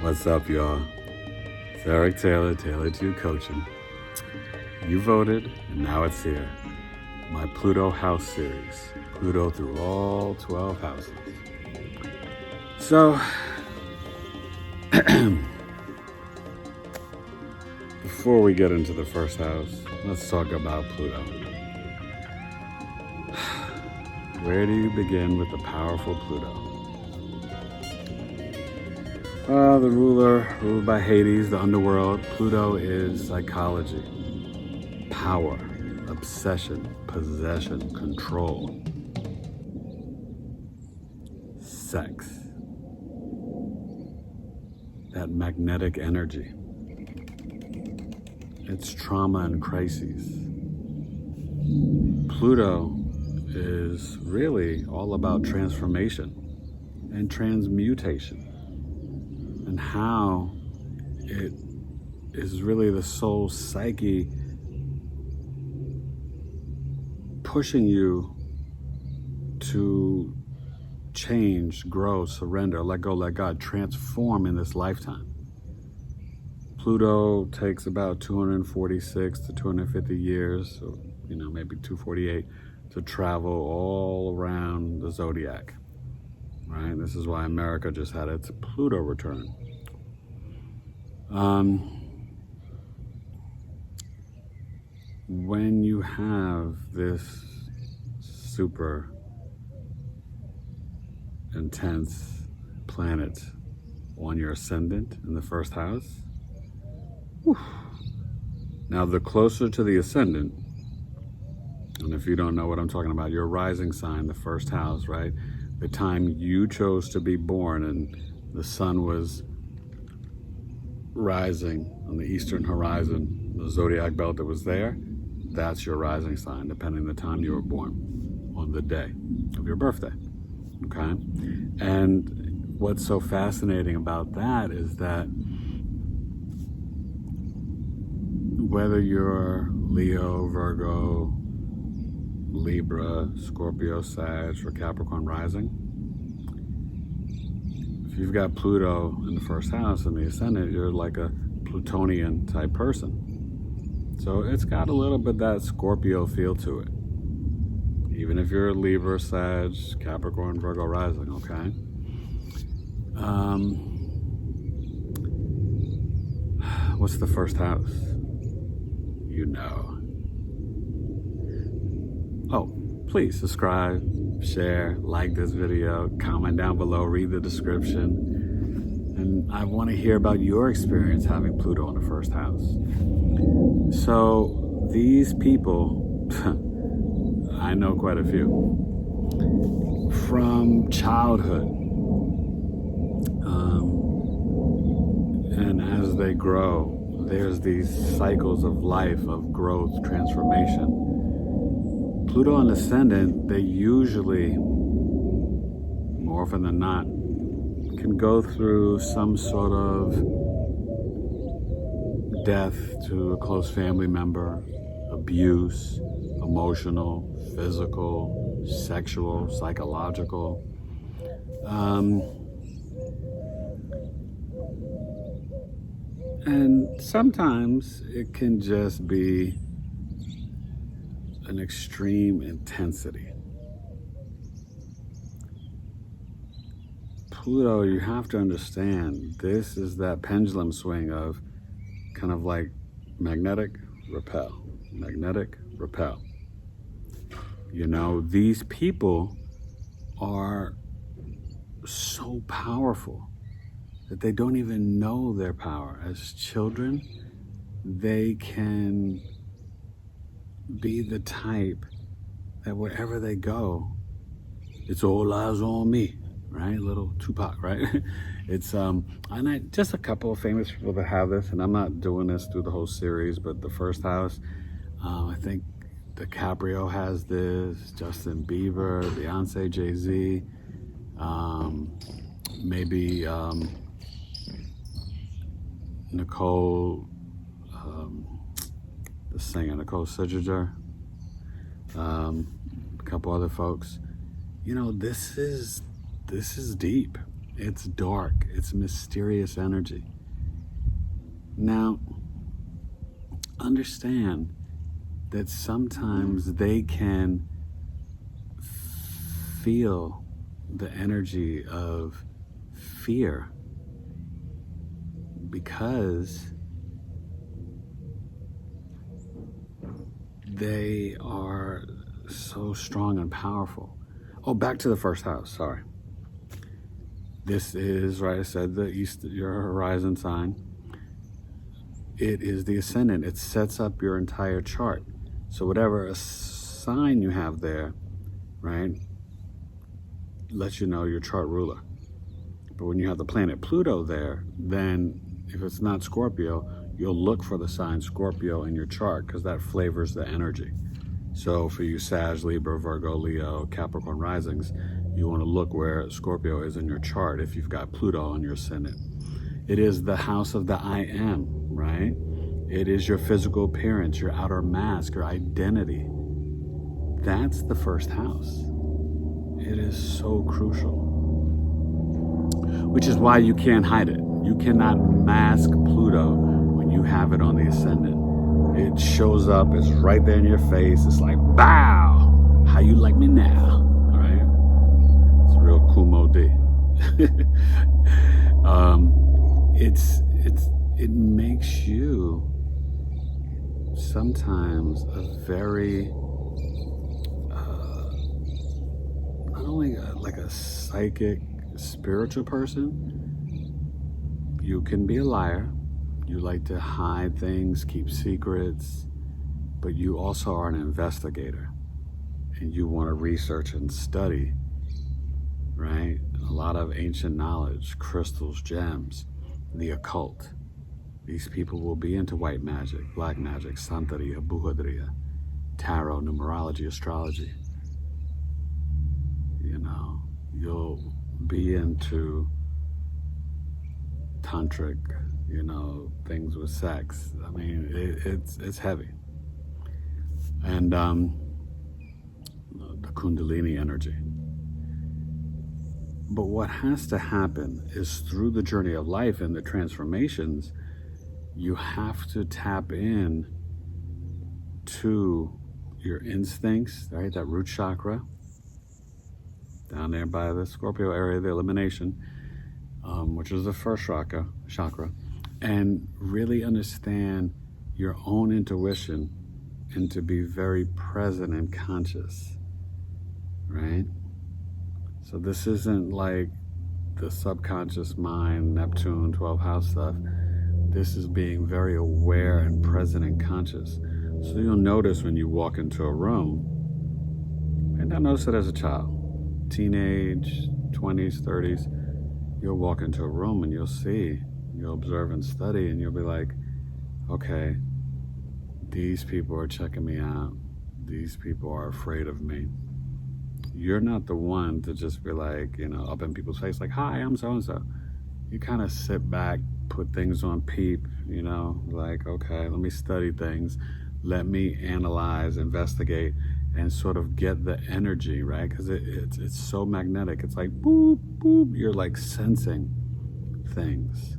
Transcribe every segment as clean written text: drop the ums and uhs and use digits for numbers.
What's up, y'all? It's Eric Taylor, Taylor 2 Coaching. You voted, and now it's here. My Pluto House series. Pluto through all 12 houses. So, before we get into the first house, let's talk about Pluto. Where do you begin with the powerful Pluto? The ruler, ruled by Hades, the underworld. Pluto is psychology, power, obsession, possession, control, sex, that magnetic energy. It's trauma and crises. Pluto is really all about transformation and transmutation, and how it is really the soul psyche pushing you to change, grow, surrender, let go, let God, transform in this lifetime. Pluto takes about 246 to 250 years, so maybe 248, to travel all around the zodiac. Right? This is why America just had its Pluto return. When you have this super intense planet on your ascendant in the first house, now the closer to the ascendant, and if you don't know what I'm talking about, your rising sign, the first house, right? The time you chose to be born and the sun was rising on the eastern horizon, the zodiac belt that was there, that's your rising sign, depending on the time you were born, on the day of your birthday, okay? And what's so fascinating about that is that whether you're Leo, Virgo, Libra, Scorpio, Sag, or Capricorn rising, if you've got Pluto in the first house in the ascendant, you're like a Plutonian type person. So it's got a little bit that Scorpio feel to it. Even if you're a Libra, Sag, Capricorn, Virgo rising, okay? What's the first house? You know. Oh, please subscribe, share, like this video, comment down below, read the description. And I want to hear about your experience having Pluto in the first house. So these people, I know quite a few, from childhood, and as they grow, there's these cycles of life, of growth, transformation. Pluto and ascendant, they usually, more often than not, can go through some sort of death to a close family member, abuse, emotional, physical, sexual, psychological. And sometimes it can just be an extreme intensity. Pluto, you have to understand, this is that pendulum swing of kind of like magnetic, repel, magnetic, repel. These people are so powerful that they don't even know their power. As children, they can be the type that wherever they go, it's all eyes on me, right? Little Tupac, right? It's just a couple of famous people that have this, and I'm not doing this through the whole series, but the first house, I think DiCaprio has this, Justin Bieber, Beyonce, Jay-Z, maybe Nicole, the singer, Nicole Scherzinger, a couple other folks. This is deep. It's dark. It's mysterious energy. Now, understand that sometimes they can feel the energy of fear because they are so strong and powerful. Oh, back to the first house, sorry. This is, right, I said the east, your horizon sign. It is the ascendant. It sets up your entire chart. So whatever sign you have there, right, lets you know your chart ruler. But when you have the planet Pluto there, then if it's not Scorpio, you'll look for the sign Scorpio in your chart because that flavors the energy. So for you Sag, Libra, Virgo, Leo, Capricorn risings, you want to look where Scorpio is in your chart if you've got Pluto in your ascendant. It is the house of the I am, right? It is your physical appearance, your outer mask, your identity. That's the first house. It is so crucial. Which is why you can't hide it. You cannot mask Pluto when you have it on the ascendant. It shows up, it's right there in your face. It's like, bow, how you like me now, all right? It's real Kumo D. It makes you sometimes a very, not only like a psychic, spiritual person. You can be a liar. You like to hide things, keep secrets, but you also are an investigator and you want to research and study, right? A lot of ancient knowledge, crystals, gems, the occult. These people will be into white magic, black magic, Santeria, Brujeria, tarot, numerology, astrology. You know, you'll be into tantric, you know, things with sex. I mean, it's heavy. And the Kundalini energy. But what has to happen is through the journey of life and the transformations, you have to tap in to your instincts, right? That root chakra, down there by the Scorpio area, the elimination, which is the first chakra, and really understand your own intuition and to be very present and conscious, right? So this isn't like the subconscious mind, Neptune, 12th house stuff. This is being very aware and present and conscious. So you'll notice when you walk into a room, and I noticed it as a child, teenage, 20s, 30s, you'll walk into a room and you'll see, you'll observe and study, and you'll be like, okay, these people are checking me out. These people are afraid of me. You're not the one to just be like, you know, up in people's face, like, hi, I'm so-and-so. You kind of sit back, put things on peep, you know, like, okay, let me study things. Let me analyze, investigate, and sort of get the energy, right? Because it's so magnetic. It's like, boop, boop. You're like sensing things.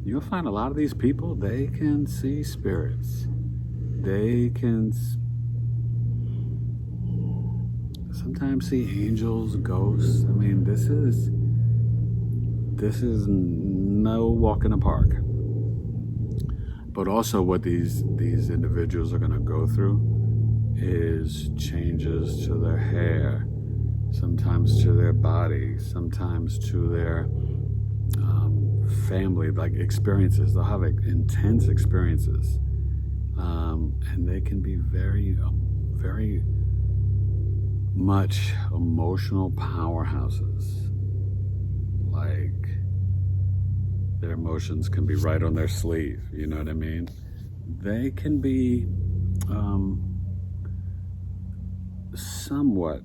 You'll find a lot of these people, they can see spirits. They can sometimes see angels, ghosts. I mean, this is no walk in the park. But also what these individuals are going to go through is changes to their hair, sometimes to their body, sometimes to their family, like experiences. They'll have intense experiences. And they can be very, very much emotional powerhouses. Like, their emotions can be right on their sleeve, you know what I mean? They can be somewhat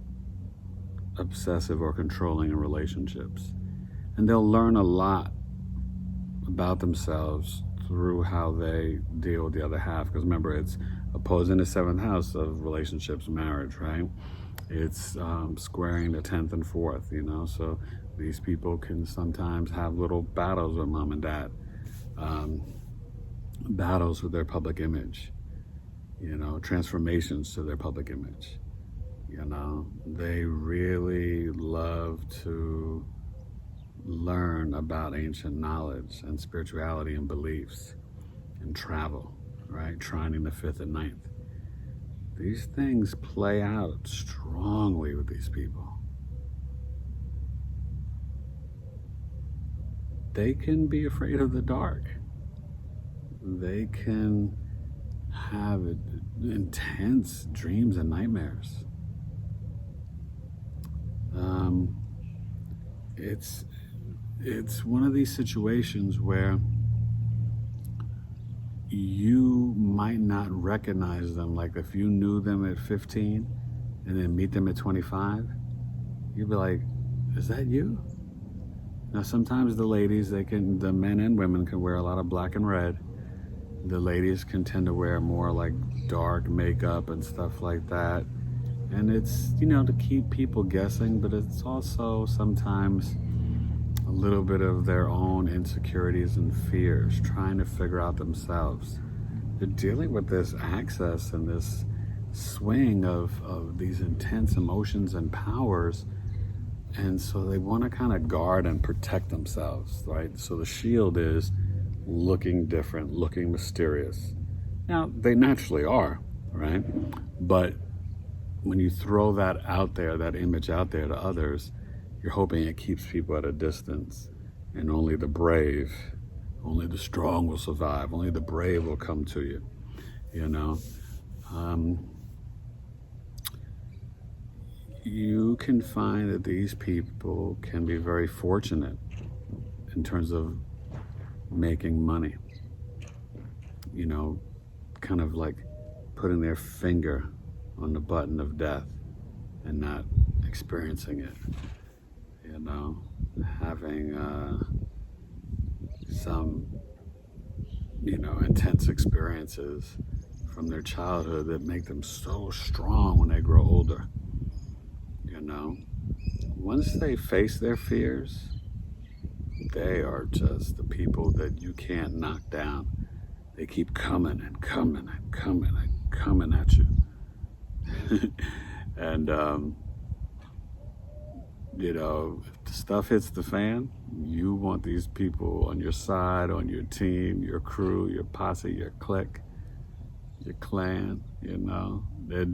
obsessive or controlling in relationships. And they'll learn a lot about themselves through how they deal with the other half. Because remember, it's opposing the 7th house of relationships, marriage, right? It's squaring the 10th and 4th, you know, so these people can sometimes have little battles with mom and dad, battles with their public image, you know, transformations to their public image. You know, they really love to learn about ancient knowledge and spirituality and beliefs and travel, right? Trining the 5th and 9th. These things play out strongly with these people. They can be afraid of the dark. They can have intense dreams and nightmares. It's one of these situations where you might not recognize them. Like if you knew them at 15 and then meet them at 25, you'd be like, is that you? Now sometimes the ladies, the men and women can wear a lot of black and red. The ladies can tend to wear more like dark makeup and stuff like that. And it's, you know, to keep people guessing, but it's also sometimes a little bit of their own insecurities and fears, trying to figure out themselves. They're dealing with this access and this swing of these intense emotions and powers, and so they want to kind of guard and protect themselves, right? So the shield is looking different, looking mysterious. Now, they naturally are, right? But when you throw that out there, that image out there to others, you're hoping it keeps people at a distance, and only the brave, only the strong will survive, only the brave will come to you, you know. You can find that these people can be very fortunate in terms of making money, you know, kind of like putting their finger on the button of death and not experiencing it, you know, having some, you know, intense experiences from their childhood that make them so strong when they grow older, you know. Once they face their fears, they are just the people that you can't knock down. They keep coming and coming and coming and coming at you. And, you know, if the stuff hits the fan, you want these people on your side, on your team, your crew, your posse, your clique, your clan, you know. They're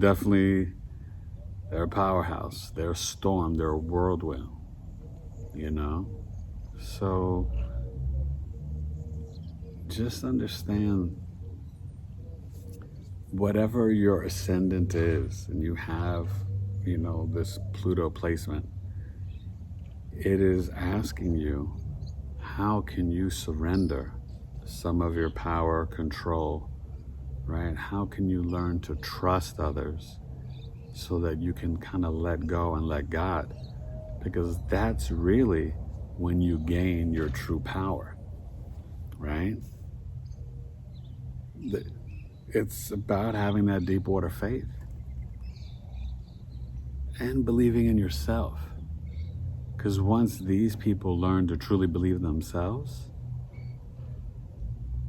a powerhouse. They're a storm. They're a whirlwind, you know. So just understand, whatever your ascendant is, and you have, you know, this Pluto placement, it is asking you, how can you surrender some of your power, control, right? How can you learn to trust others so that you can kind of let go and let God? Because that's really when you gain your true power, right? It's about having that deep water faith and believing in yourself. Because once these people learn to truly believe in themselves,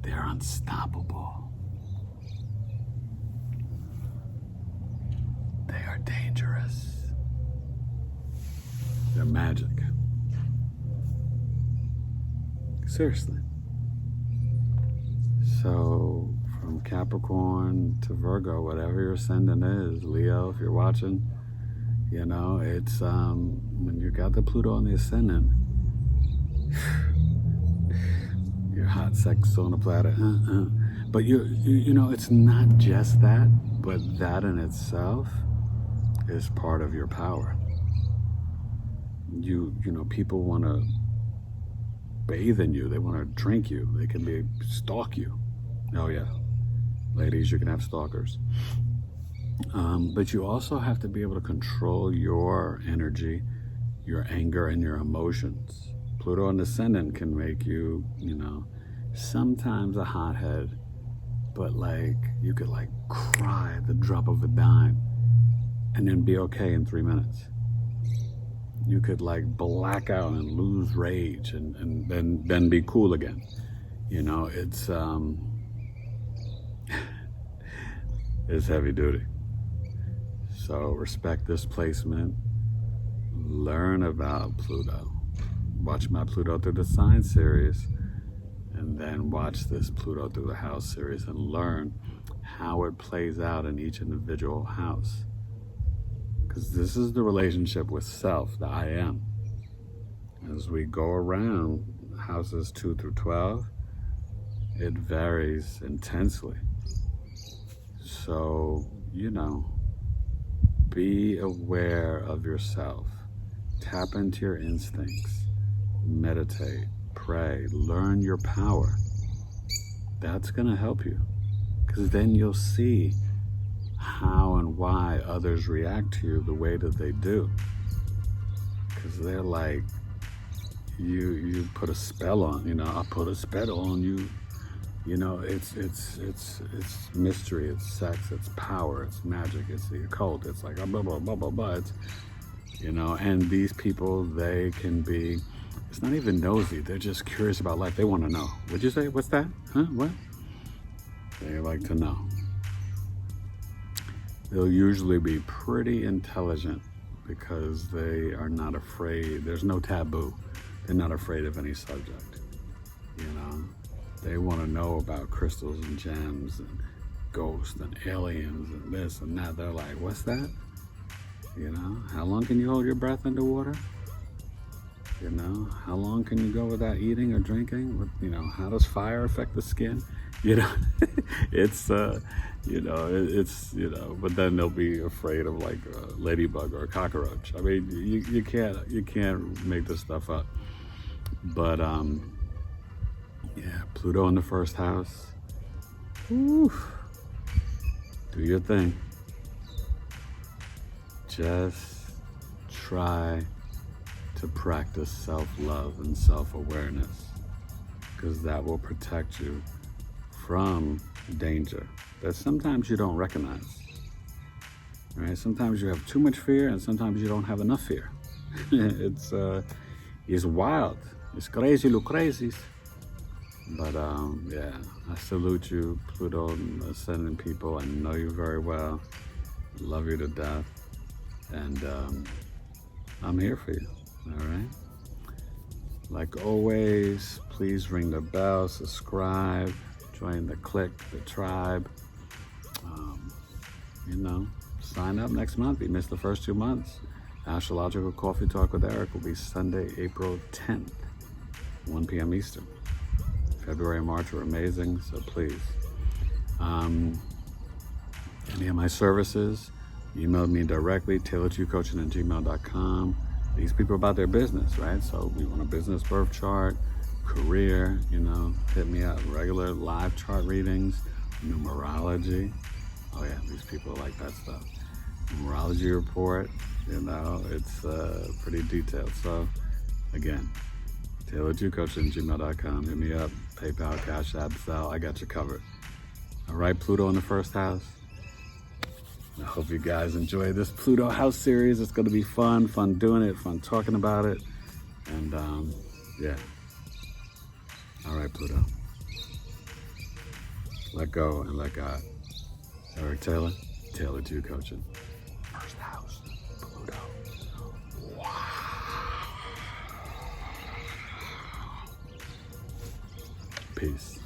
they're unstoppable. They are dangerous. They're magic. Seriously. So from Capricorn to Virgo, whatever your ascendant is, Leo, if you're watching, you know, it's when you got the Pluto on the ascendant, your hot sex on a platter. But you know, it's not just that, but that in itself is part of your power. You know, people want to bathe in you. They want to drink you. They can stalk you. Oh yeah, ladies, you can have stalkers. But you also have to be able to control your energy, your anger, and your emotions. Pluto on the ascendant can make you, you know, sometimes a hothead, but like you could like cry at the drop of a dime and then be okay in 3 minutes. You could like black out and lose rage and then be cool again. You know, it's it's heavy duty. So respect this placement. Learn about Pluto. Watch my Pluto through the sign series, and then watch this Pluto through the house series and learn how it plays out in each individual house. Because this is the relationship with self, the I am. As we go around houses 2 through 12, it varies intensely. So, you know, be aware of yourself. Tap into your instincts. Meditate, pray, learn your power. That's going to help you. Because then you'll see how and why others react to you the way that they do. Because they're like, you put a spell on, you know, I put a spell on you. You know, it's mystery, it's sex, it's power, it's magic, it's the occult, it's like blah, blah, blah, blah, blah. It's, you know, and these people, they can be, it's not even nosy, they're just curious about life. They want to know. What'd you say? What's that? Huh? What? They like to know. They'll usually be pretty intelligent because they are not afraid. There's no taboo. They're not afraid of any subject, you know. They want to know about crystals and gems and ghosts and aliens and this and that. They're like, what's that? You know, how long can you hold your breath underwater? You know, how long can you go without eating or drinking? You know, how does fire affect the skin? You know, it's, you know, it's, you know, but then they'll be afraid of like a ladybug or a cockroach. I mean, you can't make this stuff up. But, yeah, Pluto in the first house. Whew. Do your thing. Just try to practice self-love and self-awareness, because that will protect you from danger that sometimes you don't recognize. Right? Sometimes you have too much fear, and sometimes you don't have enough fear. It's wild. It's crazy, look crazies. But yeah, I salute you, Pluto ascendant people. I know you very well. Love you to death. And I'm here for you, all right? Like always, please ring the bell, subscribe, join the clique, the tribe. You know, sign up next month. You missed the first 2 months. Astrological Coffee Talk with Eric will be Sunday, April 10th, 1 p.m. Eastern. February and March are amazing, so please. Any of my services, email me directly, tailoredtoyoucoaching@gmail.com. These people are about their business, right? So we want a business birth chart, career, you know, hit me up. Regular live chart readings, numerology. Oh yeah, these people like that stuff. Numerology report, you know, it's pretty detailed. So again, tailoredtoyoucoaching@gmail.com. Hit me up. PayPal, Cash App, Zelle. I got you covered. All right, Pluto in the first house. I hope you guys enjoy this Pluto house series. It's going to be fun doing it, fun talking about it. And yeah. All right, Pluto. Let go and let God. Eric Taylor, Tailored to You Coaching. First house, Pluto. Wow. Peace.